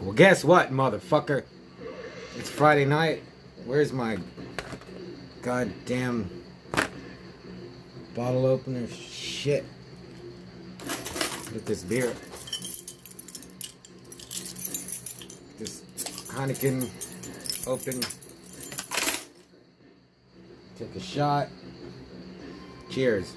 Well, guess what, motherfucker? It's Friday night. Where's my goddamn bottle opener? Shit. Get this beer. This Heineken open. Take a shot. Cheers.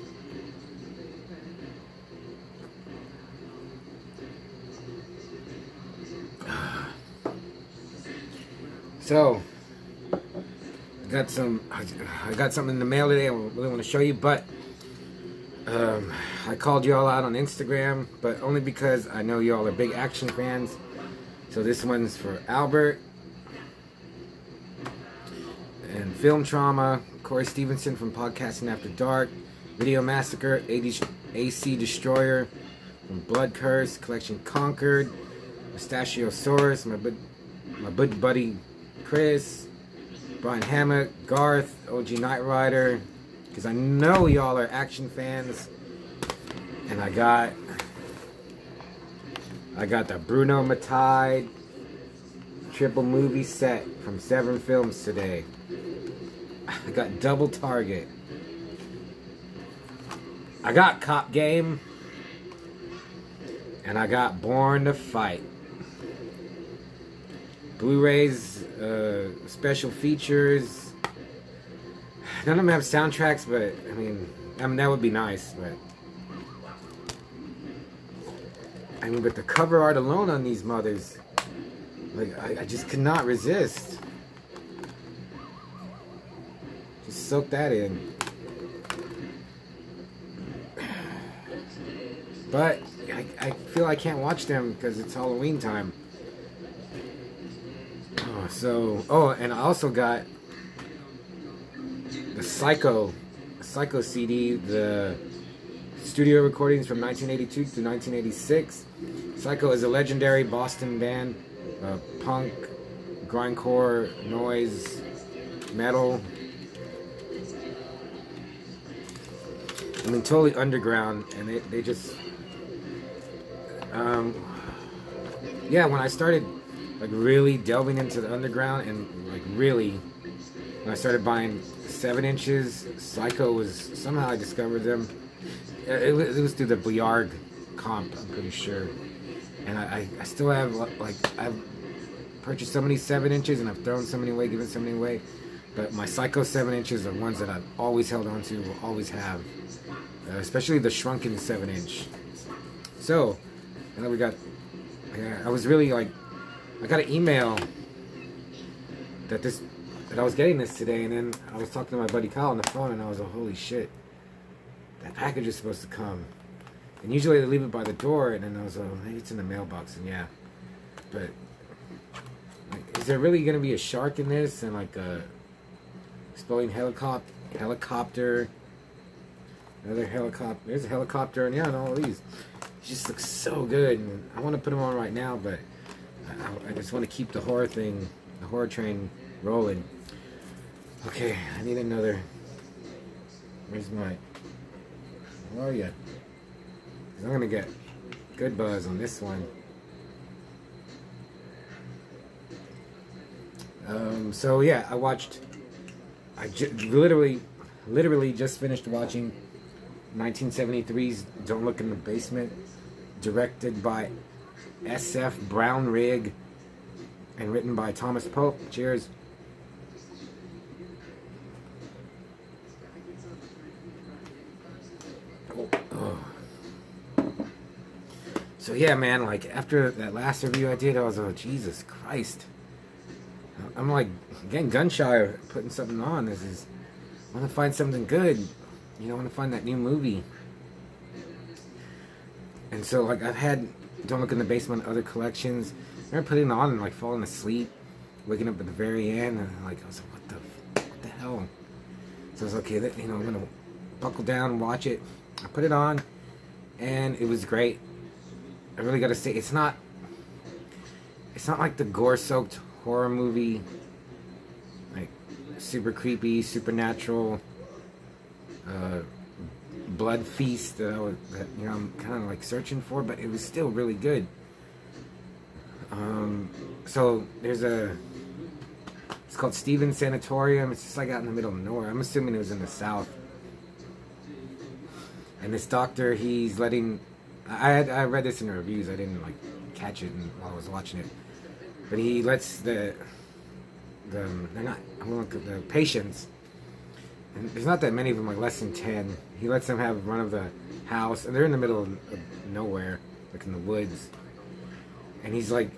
So, I got something in the mail today I really want to show you, but I called you all out on Instagram, but only because I know you all are big action fans. So this one's for Albert and Film Trauma, Corey Stevenson from Podcasting After Dark, Video Massacre, AC Destroyer from Blood Curse, Collection Conquered, Mustachiosaurus, my good buddy Chris, Brian Hammock, Garth, OG Knight Rider, because I know y'all are action fans. And I got the Bruno Mattei triple movie set from Seven Films today. I got Double Target. I got Cop Game. And I got Born to Fight. Blu-rays, special features. None of them have soundtracks, but I mean that would be nice. But the cover art alone on these mothers, like I just could not resist. Just soak that in. But I feel I can't watch them because it's Halloween time. And I also got the Psycho CD, the studio recordings from 1982 to 1986. Psycho is a legendary Boston band, punk, grindcore, noise, metal. I mean, totally underground, and they just, yeah, when I started like really delving into the underground and like really, when I started buying 7 inches, Psycho was, somehow I discovered them. It was through the Bliard comp, I'm pretty sure. And I still have, like, I've purchased so many 7 inches and I've thrown so many away, given so many away. But my Psycho 7 inches are ones that I've always held on to, will always have. Especially the shrunken 7 inch. So, and then we got, I was really like, I got an email that I was getting this today, and then I was talking to my buddy Kyle on the phone, and I was like, holy shit, that package is supposed to come. And usually they leave it by the door, and then I was like, maybe it's in the mailbox, and yeah. But, like, is there really going to be a shark in this, and like a exploding helicopter, another helicopter, there's a helicopter, and yeah, and all of these. It just looks so good, and I want to put them on right now, but I just want to keep the horror thing, the horror train rolling. Okay, I need another. Where's my? Where are you? 'Cause I'm gonna get good buzz on this one. So yeah, I literally just finished watching 1973's Don't Look in the Basement, directed by SF Brownrigg and written by Thomas Pope. Cheers. So yeah, man, like after that last review I did, I was like, Jesus Christ. I'm like getting gun shy of putting something on. I want to find something good. You know, I want to find that new movie. And so like I've had Don't Look in the Basement, other collections. I remember putting it on and like falling asleep, waking up at the very end, and like I was like, what the hell? So I was like, okay, you know, I'm gonna buckle down and watch it. I put it on, and it was great. I really gotta say, it's not like the gore-soaked horror movie, like super creepy, supernatural, blood feast that I'm kind of like searching for, but it was still really good. so there's a, it's called Stevens Sanatorium. It's just like out in the middle of nowhere. I'm assuming it was in the South. And this doctor, he's letting, I read this in the reviews. I didn't like catch it while I was watching it. But he lets the patients, and there's not that many of them, like less than 10. He lets them have run of the house, and they're in the middle of nowhere, like in the woods. And he's like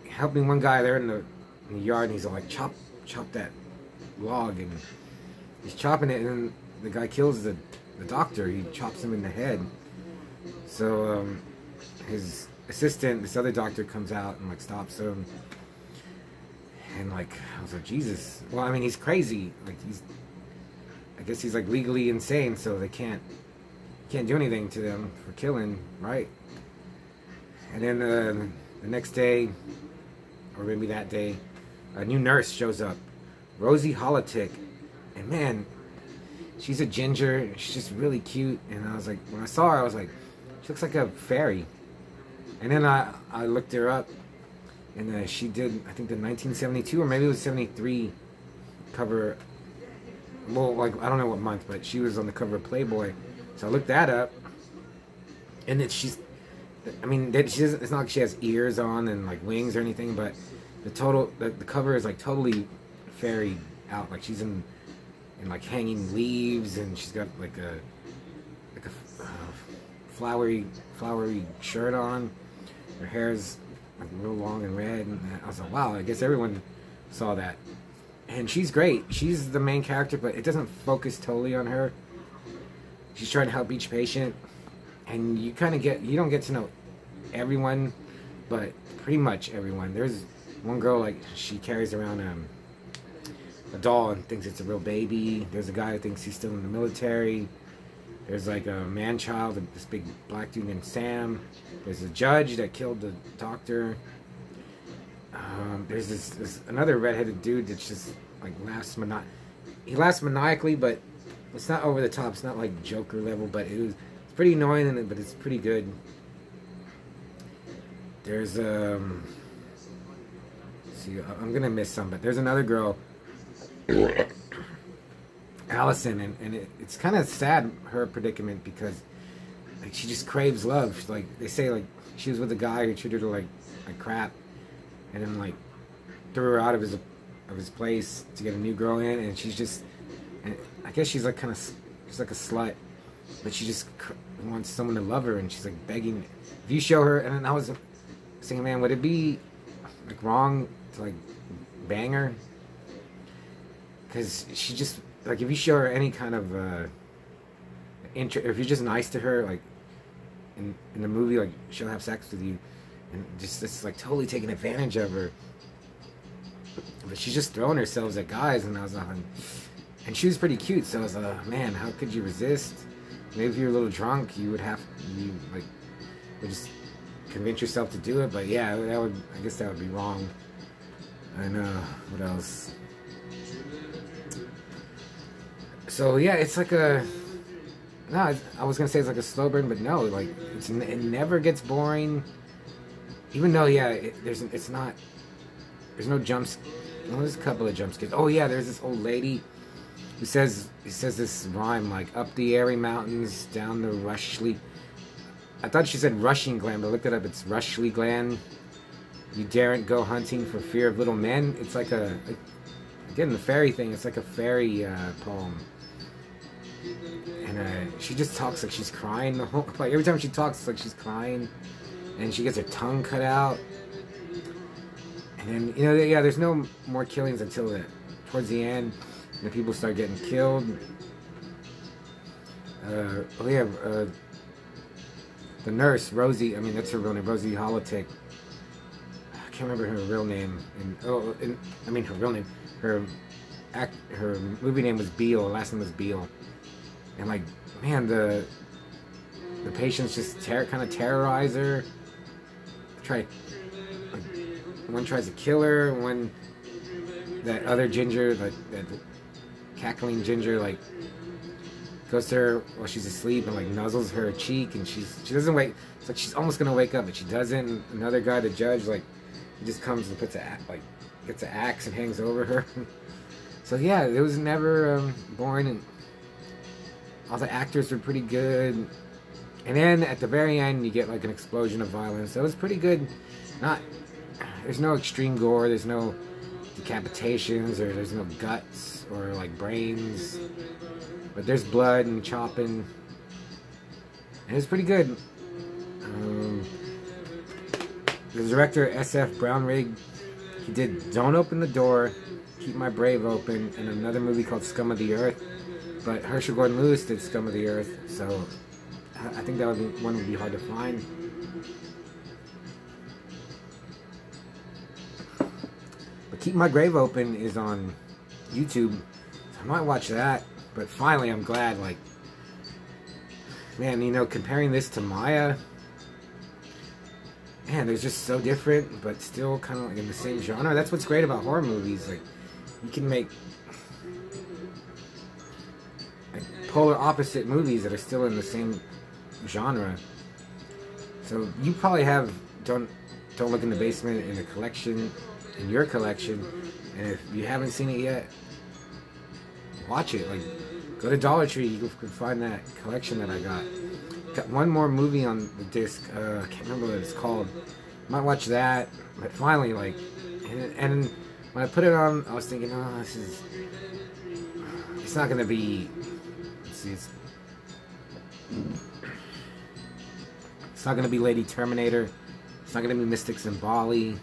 helping one guy there in the yard, and he's like, chop that log, and he's chopping it, and then the guy kills the doctor. He chops him in the head. So his assistant, this other doctor, comes out and like stops him. And like, I was like, Jesus. Well, I mean, he's crazy. Like, I guess he's like legally insane, so they can't do anything to them for killing, right? And then the next day, or maybe that day, a new nurse shows up, Rosie Holitic, and man, she's a ginger. She's just really cute. And I was like, when I saw her, I was like, she looks like a fairy. And then I looked her up, and she did, I think, the 1972 or maybe it was 73 cover. Well, like, I don't know what month, but she was on the cover of Playboy. So I looked that up, and it's not like she has ears on and like wings or anything, but the cover is like totally fairy out. Like she's in like hanging leaves, and she's got like a flowery shirt on. Her hair's like real long and red, and I was like, wow, I guess everyone saw that. And she's great. She's the main character, but it doesn't focus totally on her. She's trying to help each patient, and you don't get to know everyone, but pretty much everyone. There's one girl, like, she carries around a doll and thinks it's a real baby. There's a guy who thinks he's still in the military. There's like a man-child, this big black dude named Sam. There's a judge that killed the doctor. There's this another redheaded dude that's just like he laughs maniacally, but it's not over the top. It's not like Joker level, but it's pretty annoying, but it's pretty good. There's see, I'm gonna miss some, but there's another girl, Allison, and it's kind of sad, her predicament, because like she just craves love. Like they say, like she was with a guy who treated her like crap, and then like threw her out of his place to get a new girl in, and she's just, and I guess she's like she's like a slut, but she just wants someone to love her, and she's like begging. If you show her, and then I was saying, man, would it be like wrong to like bang her? Because she just, like, if you show her any kind of if you're just nice to her, like in the movie, like she'll have sex with you, and just it's like totally taking advantage of her. But she's just throwing herself at guys, and I was like, and she was pretty cute, so I was like, man, how could you resist? Maybe if you're a little drunk, you would just convince yourself to do it. But yeah, I guess that would be wrong. And what else? So yeah, it's like I was gonna say it's like a slow burn, but no, like it never gets boring. Even though, yeah, there's no jumps. Well, there's a couple of jump scares. Oh yeah, there's this old lady who says this rhyme, like, up the airy mountains, down the Rushley. I thought she said Rushing Glen, but I looked it up. It's Rushley Glen. You daren't go hunting for fear of little men. It's like again, the fairy thing. It's like a fairy poem. And she just talks like she's crying the whole, like every time she talks, it's like she's crying, and she gets her tongue cut out. And then, yeah, there's no more killings until towards the end, and the people start getting killed. The nurse, Rosie, I mean, that's her real name, Rosie Holitic. I can't remember her real name. Her real name. Her movie name was Beale. Her last name was Beale. And like, man, the patients just kind of terrorize her. One tries to kill her. One, that other ginger, that cackling ginger, like, goes to her while she's asleep and like nuzzles her cheek, and she doesn't wake. It's like she's almost gonna wake up, but she doesn't. And another guy, the judge, like he just comes and gets an axe and hangs over her. So yeah, it was never boring, and all the actors were pretty good. And then at the very end, you get like an explosion of violence. That was pretty good. There's no extreme gore. There's no decapitations, or there's no guts or like brains. But there's blood and chopping. And it's pretty good. The director, S.F. Brownrigg, he did Don't Open the Door, Keep My Brave Open, and another movie called Scum of the Earth. But Herschell Gordon Lewis did Scum of the Earth, so I think that one would be hard to find. But Keep My Grave Open is on YouTube, so I might watch that. But finally, I'm glad, like, man, you know, comparing this to Maya, man, they're just so different, but still kind of like in the same genre. That's what's great about horror movies. Like, you can make like polar opposite movies that are still in the same genre. So you probably have Don't Look in the Basement in your collection, and if you haven't seen it yet, watch it. Like, go to Dollar Tree, you can find that collection that I got. Got one more movie on the disc. I can't remember what it's called. Might watch that. But finally, like, and when I put it on, I was thinking, oh, it's not gonna be. Let's see, it's not gonna be Lady Terminator. It's not gonna be Mystics in Bali.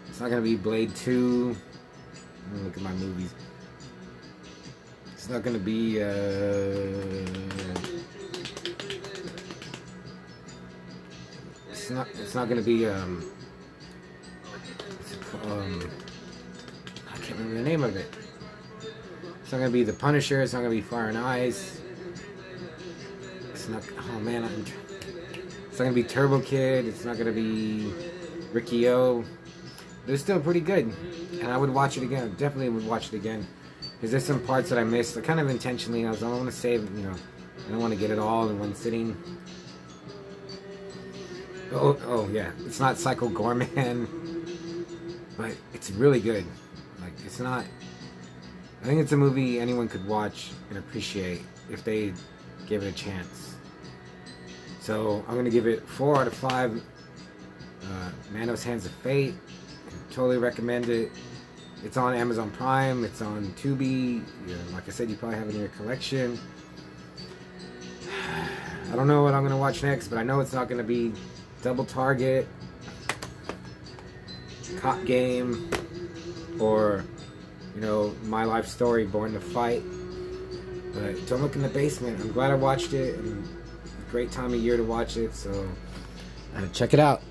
It's not gonna be Blade 2. Let me look at my movies. It's not gonna be it's not gonna be I can't remember the name of it. It's not gonna be The Punisher. It's not gonna be Fire and Ice. It's not. Oh man, it's not gonna be Turbo Kid. It's not gonna be Riki-Oh. But it's still pretty good, and I would watch it again. Definitely would watch it again. Because there's some parts that I missed, like, kind of intentionally. I don't want to save, you know, I don't want to get it all in one sitting. Oh yeah, it's not Psycho Goreman, but it's really good. Like, it's not. I think it's a movie anyone could watch and appreciate if they give it a chance. So I'm gonna give it 4 out of 5. Manos Hands of Fate. Totally recommend it. It's on Amazon Prime, it's on Tubi. Yeah, like I said, you probably have it in your collection. I don't know what I'm going to watch next, but I know it's not going to be Double Target, Cop Game, or, you know, My Life Story, Born to Fight. But Don't Look in the Basement. I'm glad I watched it, and great time of year to watch it, so check it out.